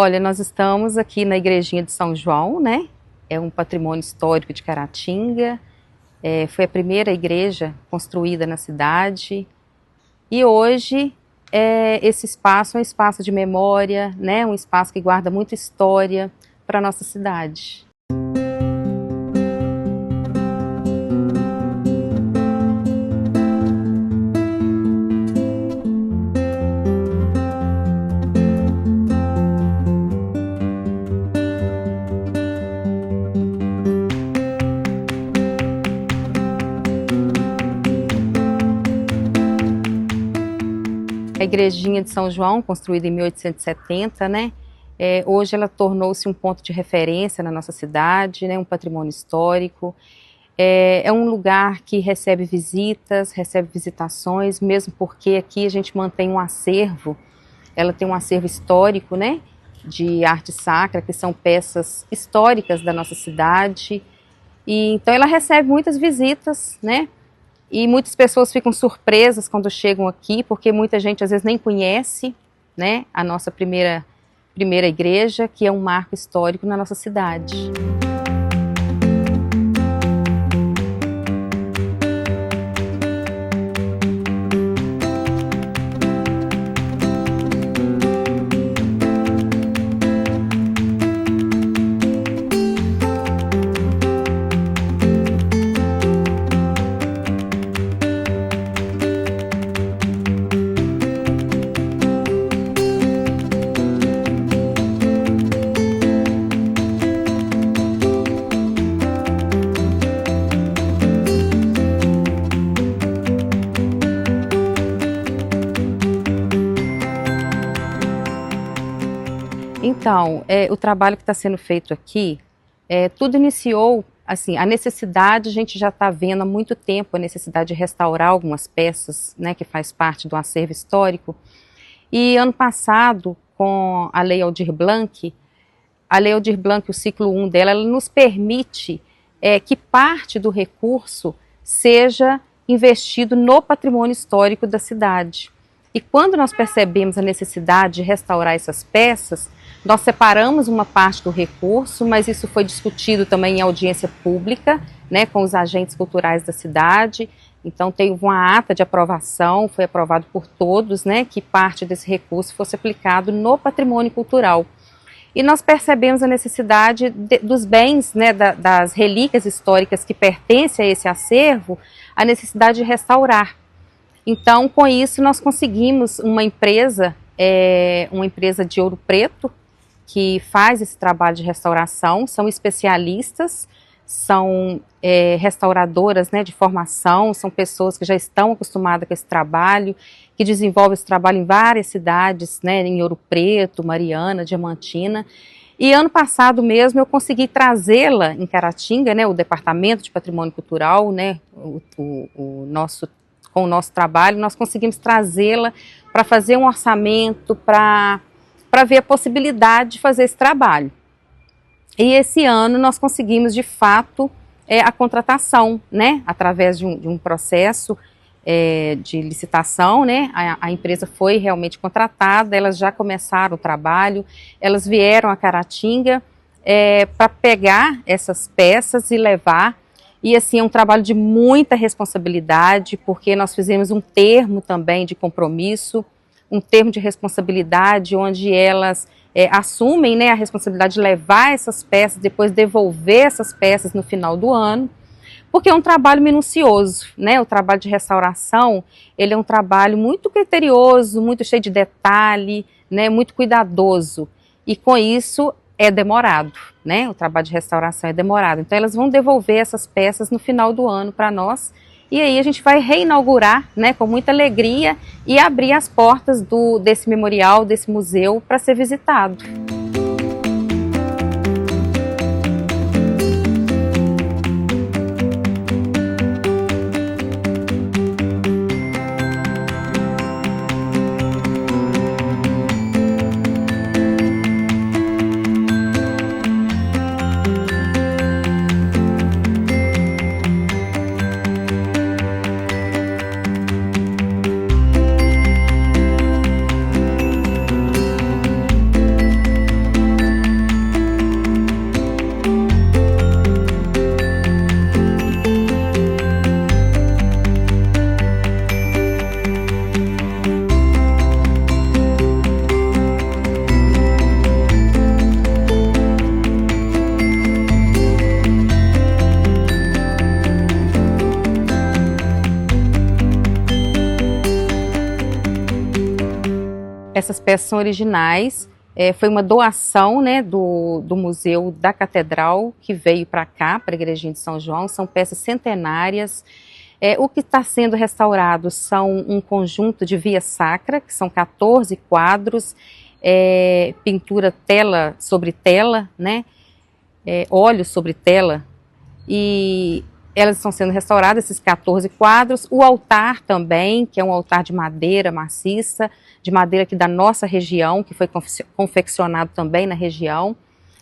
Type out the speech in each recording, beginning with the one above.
Olha, nós estamos aqui na Igrejinha de São João, né? É um patrimônio histórico de Caratinga. Foi a primeira igreja construída na cidade. E hoje, esse espaço é um espaço de memória, né? Um espaço que guarda muita história para a nossa cidade. A Igrejinha de São João, construída em 1870, né? Hoje ela tornou-se um ponto de referência na nossa cidade, né? Um patrimônio histórico. É um lugar que recebe visitas, recebe visitações, mesmo porque aqui a gente mantém um acervo. Ela tem um acervo histórico, né? De arte sacra, que são peças históricas da nossa cidade. E então ela recebe muitas visitas, né? E muitas pessoas ficam surpresas quando chegam aqui, porque muita gente às vezes nem conhece, né, a nossa primeira igreja, que é um marco histórico na nossa cidade. Então, o trabalho que está sendo feito aqui, tudo iniciou, assim, a necessidade, a gente já está vendo há muito tempo a necessidade de restaurar algumas peças, né, que faz parte do acervo histórico. E ano passado, com a Lei Aldir Blanc, o ciclo 1 dela, ela nos permite que parte do recurso seja investido no patrimônio histórico da cidade. E quando nós percebemos a necessidade de restaurar essas peças, nós separamos uma parte do recurso, mas isso foi discutido também em audiência pública, né, com os agentes culturais da cidade. Então teve uma ata de aprovação, foi aprovado por todos, né, que parte desse recurso fosse aplicado no patrimônio cultural. E nós percebemos a necessidade dos bens, né, das relíquias históricas que pertencem a esse acervo, a necessidade de restaurar. Então, com isso, nós conseguimos uma empresa de Ouro Preto, que faz esse trabalho de restauração, são especialistas, são restauradoras, né, de formação, são pessoas que já estão acostumadas com esse trabalho, que desenvolvem esse trabalho em várias cidades, né, em Ouro Preto, Mariana, Diamantina. E ano passado mesmo eu consegui trazê-la em Caratinga, né, o Departamento de Patrimônio Cultural, né, com o nosso trabalho, nós conseguimos trazê-la para fazer um orçamento, para ver a possibilidade de fazer esse trabalho. E esse ano nós conseguimos, de fato, a contratação, né, através de um processo de licitação, né, a empresa foi realmente contratada, elas já começaram o trabalho, elas vieram a Caratinga para pegar essas peças e levar. E assim, é um trabalho de muita responsabilidade, porque nós fizemos um termo também de compromisso, um termo de responsabilidade, onde elas assumem, né, a responsabilidade de levar essas peças, depois devolver essas peças no final do ano, porque é um trabalho minucioso, né? O trabalho de restauração, ele é um trabalho muito criterioso, muito cheio de detalhe, né, muito cuidadoso, e com isso é demorado, né? O trabalho de restauração é demorado. Então elas vão devolver essas peças no final do ano para nós, e aí a gente vai reinaugurar, né, com muita alegria e abrir as portas desse memorial, desse museu, para ser visitado. essas peças são originais. Foi uma doação, né, do Museu da Catedral que veio para cá, para a Igrejinha de São João. São peças centenárias. O que está sendo restaurado são um conjunto de via sacra, que são 14 quadros, pintura tela sobre tela, né, óleo sobre tela, e elas estão sendo restauradas, esses 14 quadros. O altar também, que é um altar de madeira maciça, de madeira aqui da nossa região, que foi confeccionado também na região.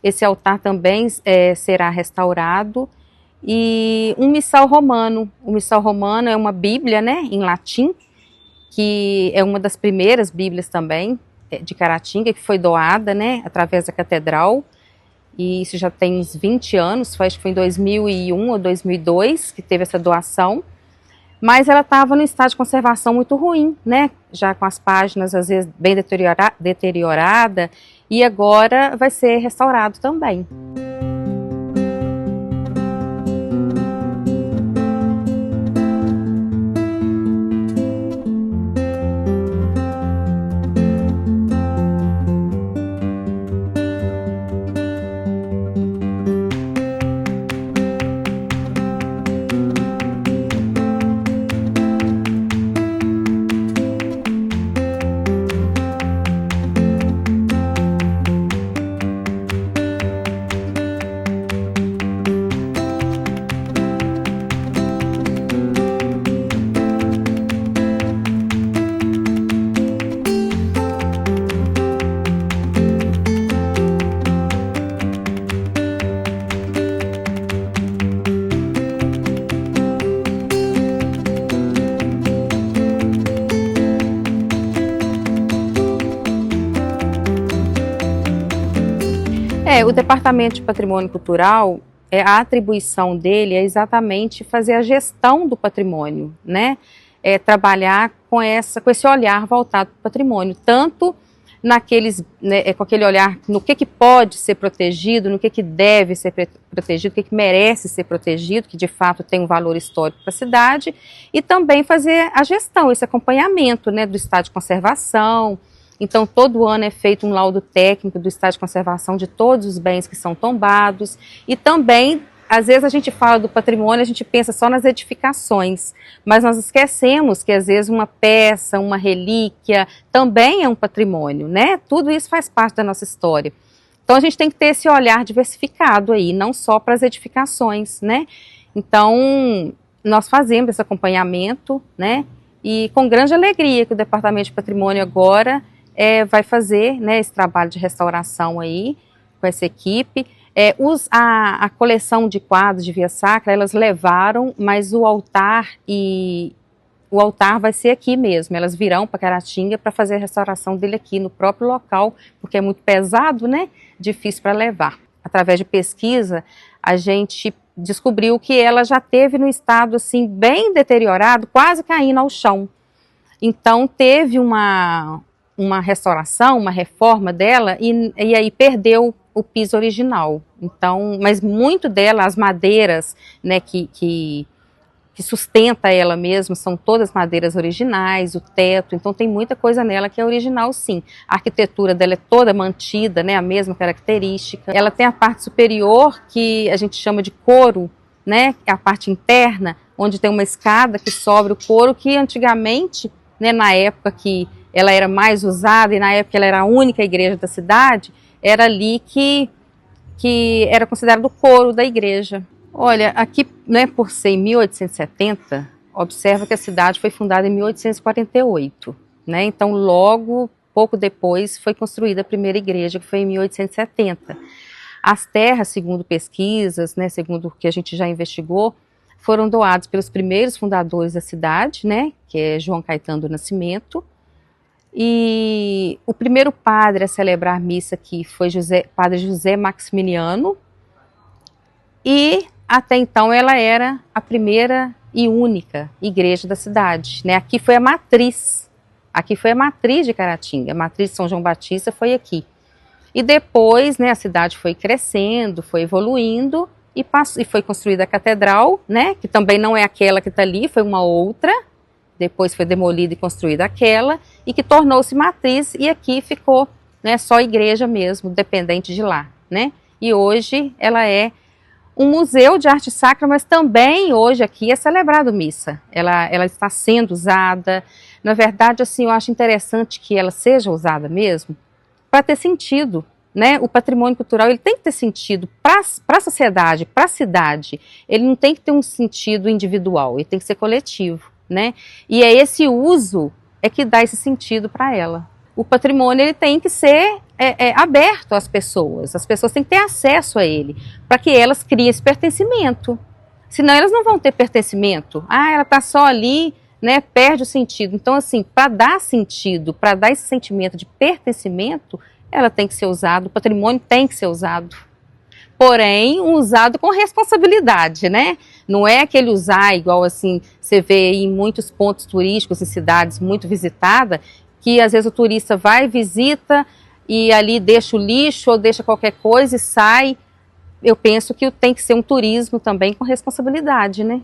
Esse altar também será restaurado. E um missal romano. O missal romano é uma bíblia, né, em latim, que é uma das primeiras bíblias também de Caratinga, que foi doada, né, através da catedral. E isso já tem uns 20 anos, acho que foi em 2001 ou 2002 que teve essa doação, mas ela estava no estado de conservação muito ruim, né, já com as páginas às vezes bem deteriorada, e agora vai ser restaurado também. O Departamento de Patrimônio Cultural, a atribuição dele é exatamente fazer a gestão do patrimônio, né? Trabalhar com esse olhar voltado para o patrimônio, tanto com aquele olhar no que pode ser protegido, no que deve ser protegido, o que merece ser protegido, que de fato tem um valor histórico para a cidade, e também fazer a gestão, esse acompanhamento, né, do estado de conservação. Então, todo ano é feito um laudo técnico do estado de conservação de todos os bens que são tombados. E também, às vezes a gente fala do patrimônio, a gente pensa só nas edificações, mas nós esquecemos que às vezes uma peça, uma relíquia, também é um patrimônio, né? Tudo isso faz parte da nossa história. Então, a gente tem que ter esse olhar diversificado aí, não só para as edificações, né? Então, nós fazemos esse acompanhamento, né? E com grande alegria que o Departamento de Patrimônio agora vai fazer, né, esse trabalho de restauração aí, com essa equipe. A coleção de quadros de via sacra, elas levaram, mas o altar vai ser aqui mesmo. Elas virão para Caratinga para fazer a restauração dele aqui no próprio local, porque é muito pesado, né, difícil para levar. Através de pesquisa, a gente descobriu que ela já teve no estado assim bem deteriorado, quase caindo ao chão. Então teve uma restauração, uma reforma dela, e aí perdeu o piso original. Então, mas muito dela, as madeiras, né, que sustenta ela mesmo, são todas madeiras originais, o teto, então tem muita coisa nela que é original, sim. A arquitetura dela é toda mantida, né, a mesma característica. Ela tem a parte superior, que a gente chama de coro, né, a parte interna, onde tem uma escada que sobe o coro, que antigamente, né, na época que ela era mais usada, e na época ela era a única igreja da cidade, era ali que era considerado o coro da igreja. Olha, aqui, né, por ser em 1870, observa que a cidade foi fundada em 1848, né, então logo, pouco depois, foi construída a primeira igreja, que foi em 1870. As terras, segundo pesquisas, né, segundo o que a gente já investigou, foram doadas pelos primeiros fundadores da cidade, né, que é João Caetano do Nascimento. E o primeiro padre a celebrar missa aqui foi padre José Maximiliano, e até então ela era a primeira e única igreja da cidade, né? Aqui foi a matriz de Caratinga, a matriz de São João Batista foi aqui. E depois, né, a cidade foi crescendo, foi evoluindo, e foi construída a catedral, né, que também não é aquela que está ali, foi uma outra, depois foi demolida e construída aquela, e que tornou-se matriz, e aqui ficou, né, só igreja mesmo, dependente de lá, né? E hoje ela é um museu de arte sacra, mas também hoje aqui é celebrado missa. Ela está sendo usada. Na verdade, assim, eu acho interessante que ela seja usada mesmo para ter sentido, né? O patrimônio cultural ele tem que ter sentido para a sociedade, para a cidade. Ele não tem que ter um sentido individual, ele tem que ser coletivo, né? E é esse uso é que dá esse sentido para ela. O patrimônio ele tem que ser aberto às pessoas têm que ter acesso a ele, para que elas criem esse pertencimento. Senão elas não vão ter pertencimento. Ah, ela está só ali, né, perde o sentido. Então, assim, para dar sentido, para dar esse sentimento de pertencimento, ela tem que ser usada, o patrimônio tem que ser usado. Porém, usado com responsabilidade, né? Não é aquele usar igual assim, você vê em muitos pontos turísticos em cidades muito visitadas, que às vezes o turista vai, visita e ali deixa o lixo ou deixa qualquer coisa e sai. Eu penso que tem que ser um turismo também com responsabilidade, né?